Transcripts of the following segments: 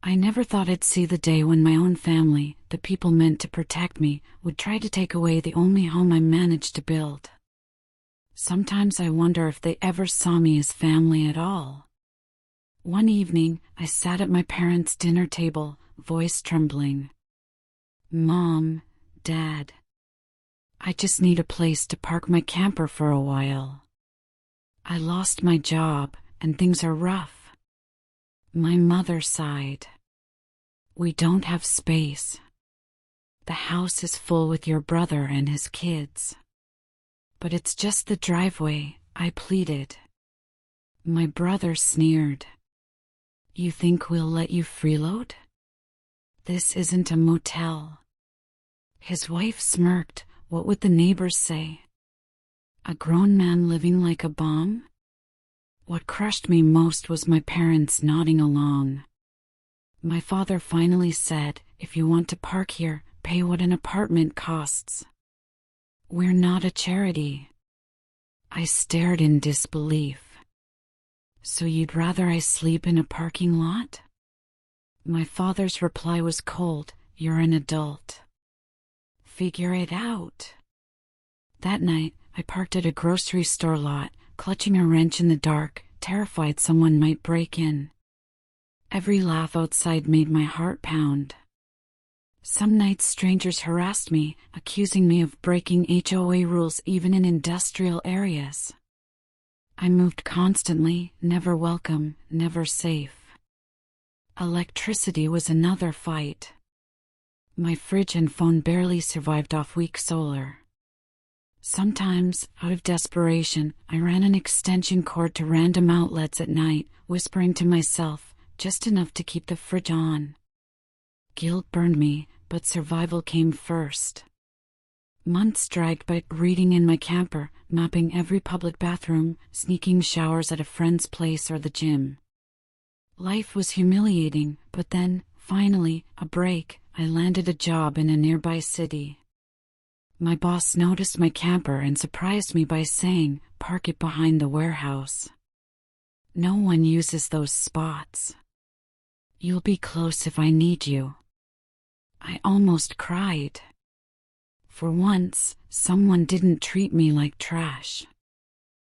I never thought I'd see the day when my own family, the people meant to protect me, would try to take away the only home I managed to build. Sometimes I wonder if they ever saw me as family at all. One evening, I sat at my parents' dinner table, voice trembling. "Mom, Dad, I just need a place to park my camper for a while. I lost my job, and things are rough." My mother sighed. "We don't have space. The house is full with your brother and his kids." "But it's just the driveway," I pleaded. My brother sneered. "You think we'll let you freeload? This isn't a motel." His wife smirked. What would the neighbors say? A grown man living like a bomb? What crushed me most was my parents nodding along. My father finally said, "If you want to park here, pay what an apartment costs. We're not a charity." I stared in disbelief. "So you'd rather I sleep in a parking lot?" My father's reply was cold. "You're an adult. Figure it out." That night, I parked at a grocery store lot, clutching a wrench in the dark, terrified someone might break in. Every laugh outside made my heart pound. Some nights strangers harassed me, accusing me of breaking HOA rules even in industrial areas. I moved constantly, never welcome, never safe. Electricity was another fight. My fridge and phone barely survived off weak solar. Sometimes, out of desperation, I ran an extension cord to random outlets at night, whispering to myself, just enough to keep the fridge on. Guilt burned me, but survival came first. Months dragged by reading in my camper, mapping every public bathroom, sneaking showers at a friend's place or the gym. Life was humiliating, but then, finally, a break. I landed a job in a nearby city. My boss noticed my camper and surprised me by saying, "Park it behind the warehouse. No one uses those spots. You'll be close if I need you." I almost cried. For once, someone didn't treat me like trash.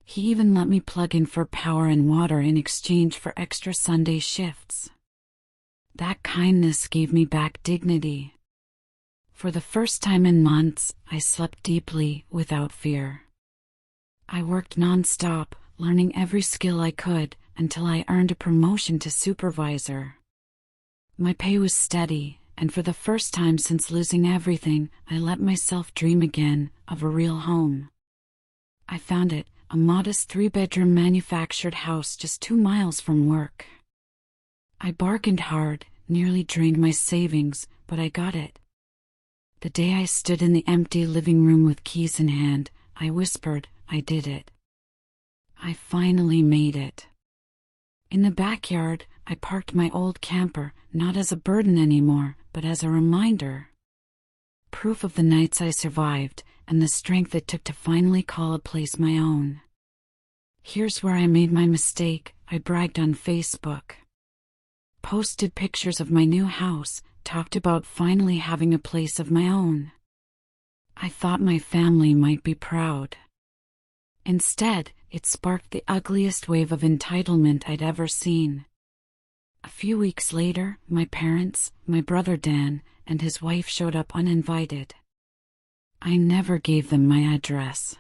He even let me plug in for power and water in exchange for extra Sunday shifts. That kindness gave me back dignity. For the first time in months, I slept deeply, without fear. I worked non-stop, learning every skill I could, until I earned a promotion to supervisor. My pay was steady, and for the first time since losing everything, I let myself dream again of a real home. I found it, a modest 3-bedroom manufactured house just 2 miles from work. I bargained hard, nearly drained my savings, but I got it. The day I stood in the empty living room with keys in hand, I whispered, "I did it. I finally made it." In the backyard, I parked my old camper, not as a burden anymore, but as a reminder. Proof of the nights I survived, and the strength it took to finally call a place my own. Here's where I made my mistake. I bragged on Facebook. Posted pictures of my new house, talked about finally having a place of my own. I thought my family might be proud. Instead, it sparked the ugliest wave of entitlement I'd ever seen. A few weeks later, my parents, my brother Dan, and his wife showed up uninvited. I never gave them my address.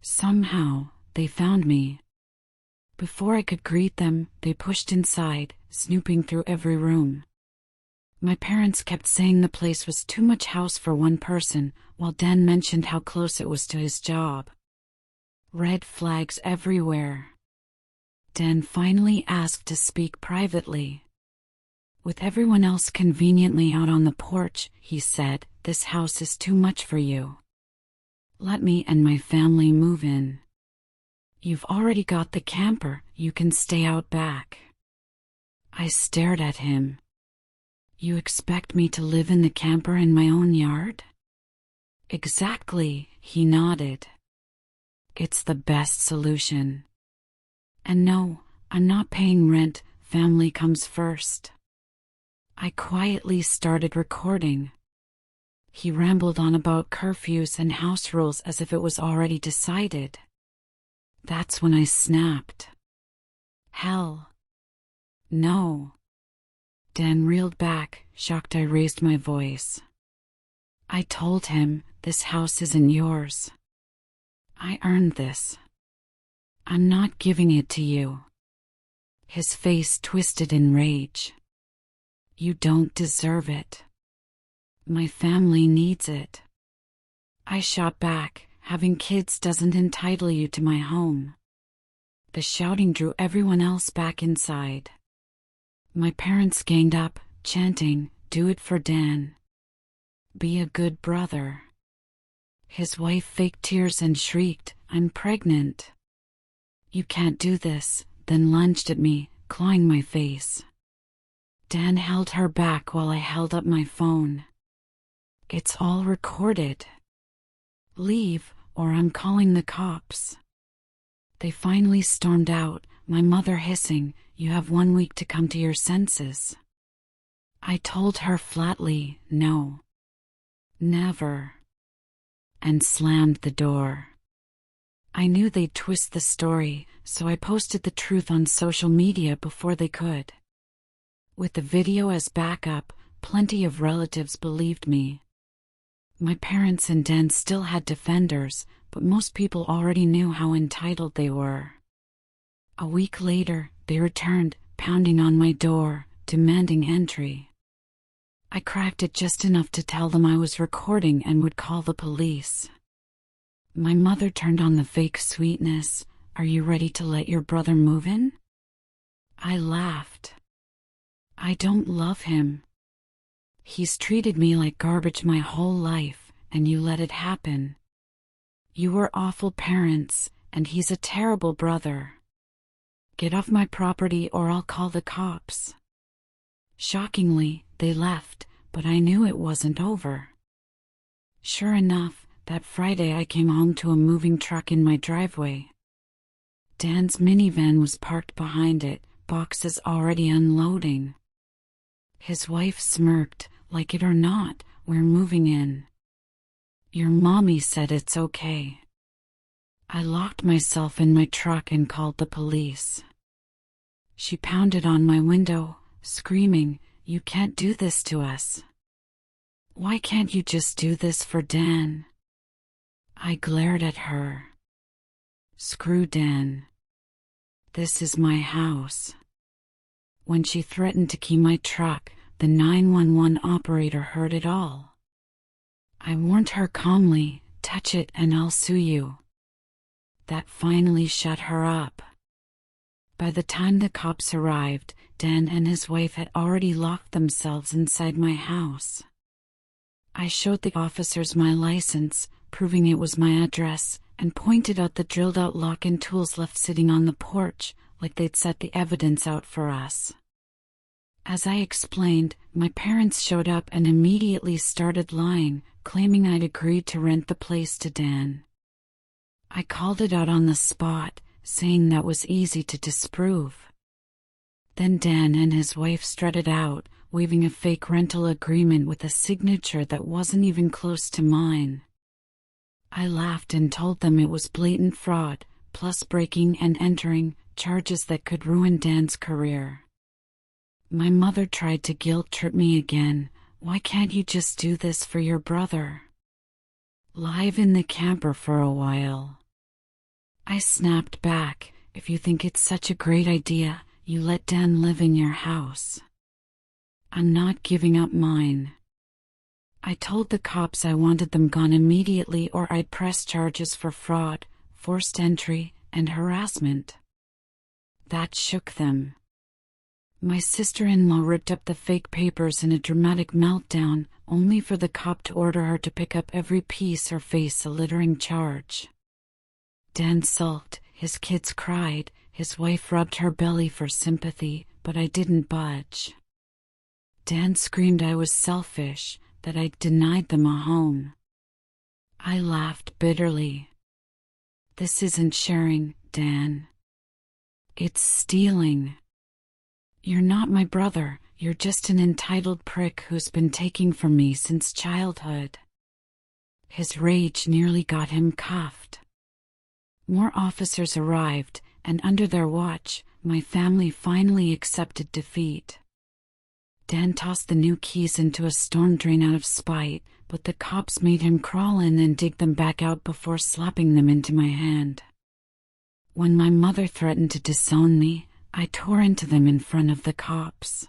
Somehow, they found me. Before I could greet them, they pushed inside, snooping through every room. My parents kept saying the place was too much house for one person, while Dan mentioned how close it was to his job. Red flags everywhere. Dan finally asked to speak privately. With everyone else conveniently out on the porch, he said, "This house is too much for you. Let me and my family move in. You've already got the camper, you can stay out back." I stared at him. "You expect me to live in the camper in my own yard?" "Exactly," he nodded. "It's the best solution. And no, I'm not paying rent, family comes first." I quietly started recording. He rambled on about curfews and house rules as if it was already decided. That's when I snapped. Hell no. Dan reeled back, shocked. I raised my voice. I told him, this house isn't yours. I earned this. I'm not giving it to you. His face twisted in rage. You don't deserve it. My family needs it. I shot back, having kids doesn't entitle you to my home. The shouting drew everyone else back inside. My parents ganged up, chanting, "Do it for Dan. Be a good brother." His wife faked tears and shrieked, "I'm pregnant." "You can't do this," then lunged at me, clawing my face. Dan held her back while I held up my phone. "It's all recorded. Leave, or I'm calling the cops." They finally stormed out, my mother hissing, "You have 1 week to come to your senses." I told her flatly, "No. Never." And slammed the door. I knew they'd twist the story, so I posted the truth on social media before they could. With the video as backup, plenty of relatives believed me. My parents and Dan still had defenders, but most people already knew how entitled they were. A week later, they returned, pounding on my door, demanding entry. I cracked it just enough to tell them I was recording and would call the police. My mother turned on the fake sweetness. "Are you ready to let your brother move in?" I laughed. "I don't love him. He's treated me like garbage my whole life, and you let it happen. You were awful parents, and he's a terrible brother. Get off my property or I'll call the cops." Shockingly, they left, but I knew it wasn't over. Sure enough, that Friday I came home to a moving truck in my driveway. Dan's minivan was parked behind it, boxes already unloading. His wife smirked, "Like it or not, we're moving in. Your mommy said it's okay." I locked myself in my truck and called the police. She pounded on my window, screaming, "You can't do this to us. Why can't you just do this for Dan?" I glared at her. "Screw Dan. This is my house." When she threatened to key my truck, the 911 operator heard it all. I warned her calmly, "Touch it and I'll sue you." That finally shut her up. By the time the cops arrived, Dan and his wife had already locked themselves inside my house. I showed the officers my license, proving it was my address, and pointed out the drilled-out lock and tools left sitting on the porch, like they'd set the evidence out for us. As I explained, my parents showed up and immediately started lying, claiming I'd agreed to rent the place to Dan. I called it out on the spot, saying that was easy to disprove. Then Dan and his wife strutted out, waving a fake rental agreement with a signature that wasn't even close to mine. I laughed and told them it was blatant fraud, plus breaking and entering, charges that could ruin Dan's career. My mother tried to guilt-trip me again. "Why can't you just do this for your brother? Live in the camper for a while." I snapped back, "If you think it's such a great idea, you let Dan live in your house. I'm not giving up mine." I told the cops I wanted them gone immediately or I'd press charges for fraud, forced entry, and harassment. That shook them. My sister-in-law ripped up the fake papers in a dramatic meltdown, only for the cop to order her to pick up every piece or face a littering charge. Dan sulked, his kids cried, his wife rubbed her belly for sympathy, but I didn't budge. Dan screamed I was selfish, that I'd denied them a home. I laughed bitterly. "This isn't sharing, Dan. It's stealing. You're not my brother, "You're just an entitled prick who's been taking from me since childhood." His rage nearly got him cuffed. More officers arrived, and under their watch, my family finally accepted defeat. Dan tossed the new keys into a storm drain out of spite, but the cops made him crawl in and dig them back out before slapping them into my hand. When my mother threatened to disown me, I tore into them in front of the cops.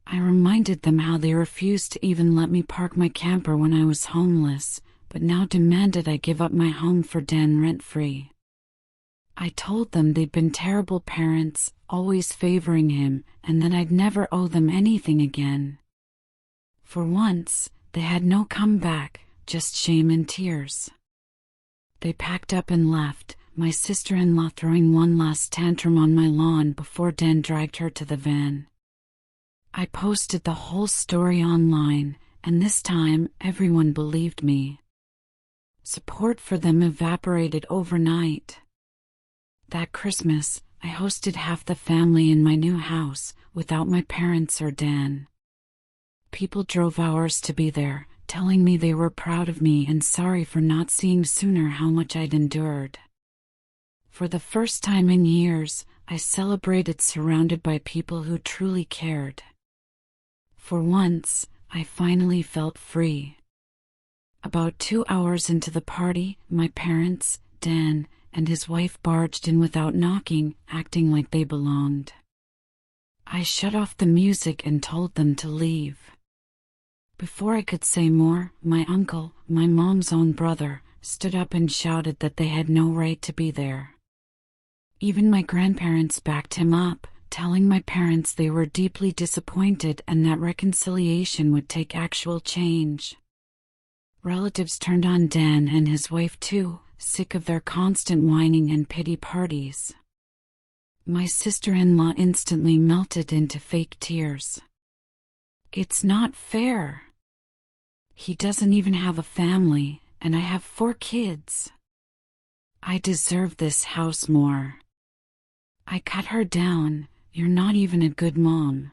I reminded them how they refused to even let me park my camper when I was homeless, but now demanded I give up my home for Dan rent-free. I told them they'd been terrible parents, always favoring him, and that I'd never owe them anything again. For once, they had no comeback, just shame and tears. They packed up and left, my sister-in-law throwing one last tantrum on my lawn before Dan dragged her to the van. I posted the whole story online, and this time everyone believed me. Support for them evaporated overnight. That Christmas, I hosted half the family in my new house, without my parents or Dan. People drove hours to be there, telling me they were proud of me and sorry for not seeing sooner how much I'd endured. For the first time in years, I celebrated surrounded by people who truly cared. For once, I finally felt free. About 2 hours into the party, my parents, Dan, and his wife barged in without knocking, acting like they belonged. I shut off the music and told them to leave. Before I could say more, my uncle, my mom's own brother, stood up and shouted that they had no right to be there. Even my grandparents backed him up, telling my parents they were deeply disappointed and that reconciliation would take actual change. Relatives turned on Dan and his wife too, sick of their constant whining and pity parties. My sister-in-law instantly melted into fake tears. "It's not fair. He doesn't even have a family, and I have 4 kids. I deserve this house more." I cut her down. "You're not even a good mom.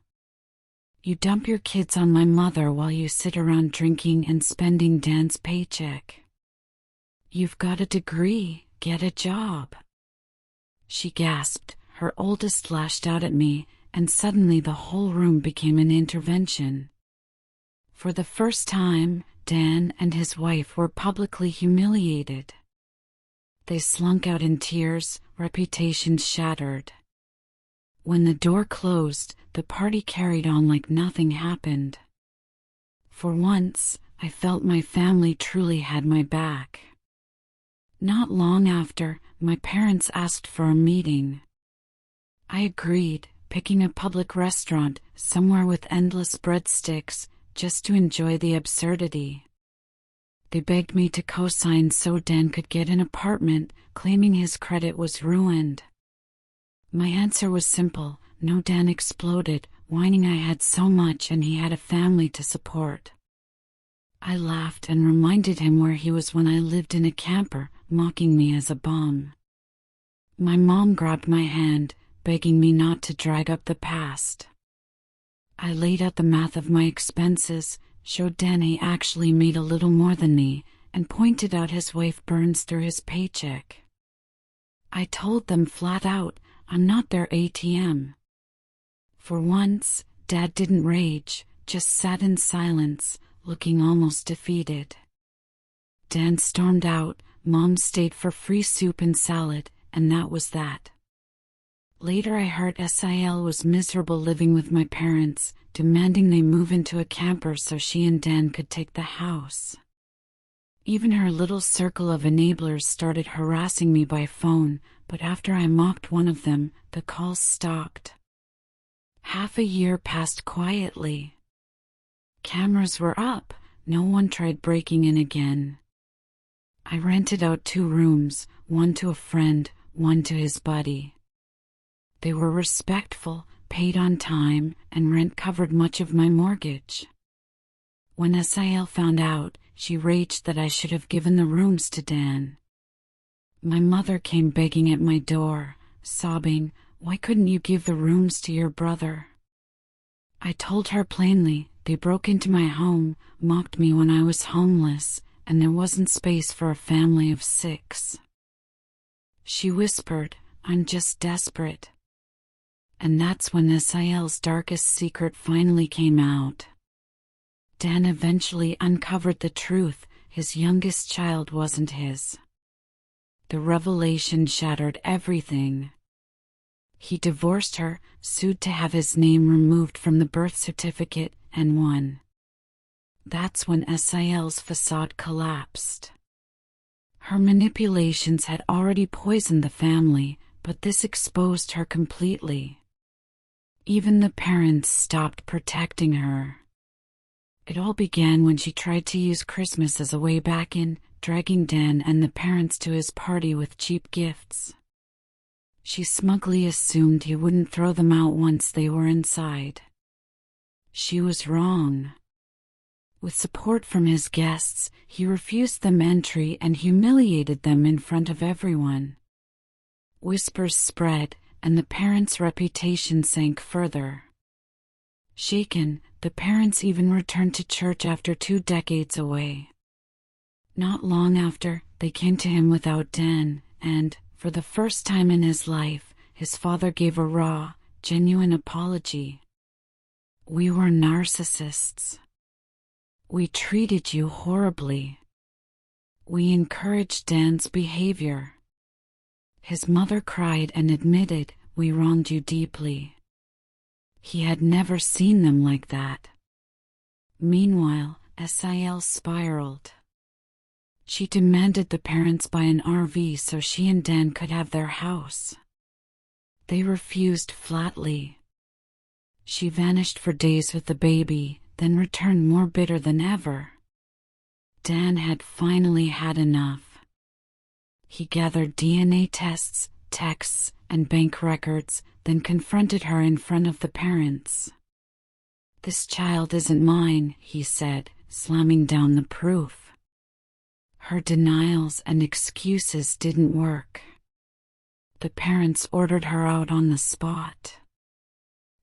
You dump your kids on my mother while you sit around drinking and spending Dan's paycheck. You've got a degree, get a job." She gasped, her oldest lashed out at me, and suddenly the whole room became an intervention. For the first time, Dan and his wife were publicly humiliated. They slunk out in tears, reputations shattered. When the door closed, the party carried on like nothing happened. For once, I felt my family truly had my back. Not long after, my parents asked for a meeting. I agreed, picking a public restaurant, somewhere with endless breadsticks, just to enjoy the absurdity. They begged me to co-sign so Dan could get an apartment, claiming his credit was ruined. My answer was simple. No. Dan exploded, whining I had so much and he had a family to support. I laughed and reminded him where he was when I lived in a camper, mocking me as a bum. My mom grabbed my hand, begging me not to drag up the past. I laid out the math of my expenses, showed Dan he actually made a little more than me, and pointed out his wife burns through his paycheck. I told them flat out, I'm not their ATM. For once, Dad didn't rage, just sat in silence, looking almost defeated. Dan stormed out, Mom stayed for free soup and salad, and that was that. Later I heard Sil was miserable living with my parents, demanding they move into a camper so she and Dan could take the house. Even her little circle of enablers started harassing me by phone, but after I mocked one of them, the calls stopped. Half a year passed quietly. Cameras were up, no one tried breaking in again. I rented out 2 rooms, one to a friend, one to his buddy. They were respectful, paid on time, and rent covered much of my mortgage. When Sil found out, she raged that I should have given the rooms to Dan. My mother came begging at my door, sobbing, "Why couldn't you give the rooms to your brother?" I told her plainly, they broke into my home, mocked me when I was homeless, and there wasn't space for a family of 6. She whispered, I'm just desperate. And that's when Sil's darkest secret finally came out. Dan eventually uncovered the truth. His youngest child wasn't his. The revelation shattered everything. He divorced her, sued to have his name removed from the birth certificate, and won. That's when Sil's facade collapsed. Her manipulations had already poisoned the family, but this exposed her completely. Even the parents stopped protecting her. It all began when she tried to use Christmas as a way back in, dragging Dan and the parents to his party with cheap gifts. She smugly assumed he wouldn't throw them out once they were inside. She was wrong. With support from his guests, he refused them entry and humiliated them in front of everyone. Whispers spread, and the parents' reputation sank further. Shaken, the parents even returned to church after 2 decades away. Not long after, they came to him without Dan, and, for the first time in his life, his father gave a raw, genuine apology. We were narcissists. We treated you horribly. We encouraged Dan's behavior. His mother cried and admitted, we wronged you deeply. He had never seen them like that. Meanwhile, Sil spiraled. She demanded the parents buy an RV so she and Dan could have their house. They refused flatly. She vanished for days with the baby, then returned more bitter than ever. Dan had finally had enough. He gathered DNA tests, texts, and bank records, then confronted her in front of the parents. This child isn't mine, he said, slamming down the proof. Her denials and excuses didn't work. The parents ordered her out on the spot.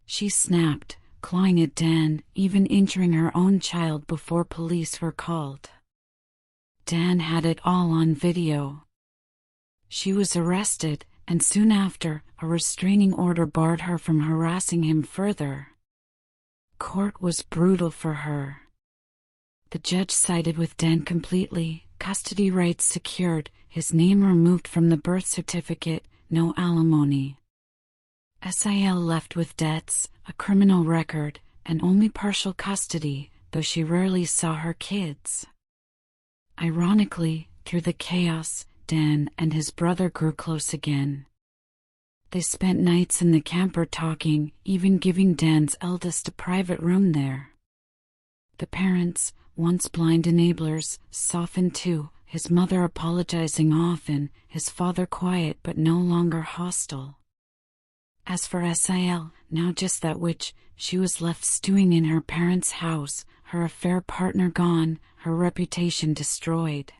She snapped, clawing at Dan, even injuring her own child before police were called. Dan had it all on video. She was arrested, and soon after, a restraining order barred her from harassing him further. Court was brutal for her. The judge sided with Dan completely, custody rights secured, his name removed from the birth certificate, no alimony. Sil left with debts, a criminal record, and only partial custody, though she rarely saw her kids. Ironically, through the chaos, Dan and his brother grew close again. They spent nights in the camper talking, even giving Dan's eldest a private room there. The parents, once blind enablers, softened too, his mother apologizing often, his father quiet but no longer hostile. As for Sil, now just that witch, she was left stewing in her parents' house, her affair partner gone, her reputation destroyed.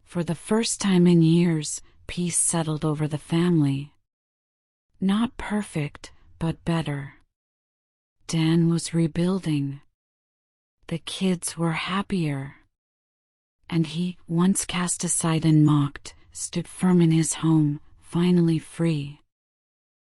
For the first time in years, peace settled over the family. Not perfect, but better. Dan was rebuilding. The kids were happier. And he, once cast aside and mocked, stood firm in his home, finally free.